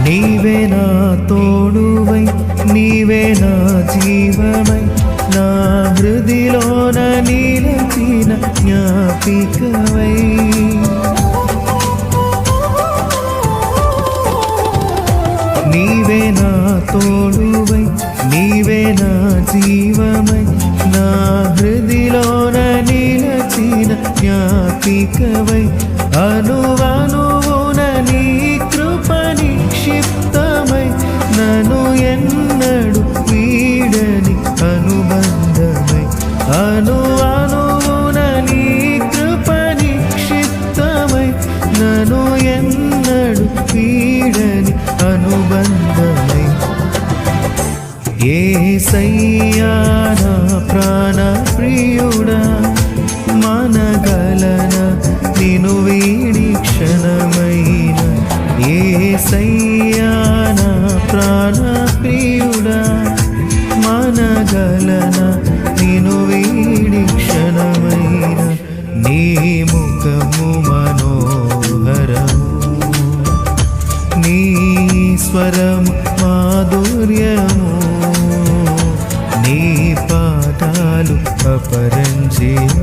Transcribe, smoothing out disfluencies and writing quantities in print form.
నీవే నా తోడువై నీవే నా జీవమై నా హృదిలోన నిలిచిన జ్ఞాపికవై నీవే నా తోడువై నీవే నా జీవమై నా హృదిలోన నిలిచిన జ్ఞాపికవై అనువనువున నీ కృప నిక్షిప్తమై నన్ను ఎన్నడు వీడని అనుబంధమై అనువనువున నీ కృప నిక్షిప్తమై నన్ను ఎన్నడు వీడని అనుబంధమై యేసయ్యా నా ప్రాణ ప్రియుడా మనగలన నిన్ను వీడి క్షణమైన యేసయ్యా నా ప్రాణ ప్రియుడా మనగలన నిన్ను వీడి క్షణమైన నీ ముఖము మనోహరము నీ స్వరం మాధుర్యము నీ పాదాలు అపరంజిమయము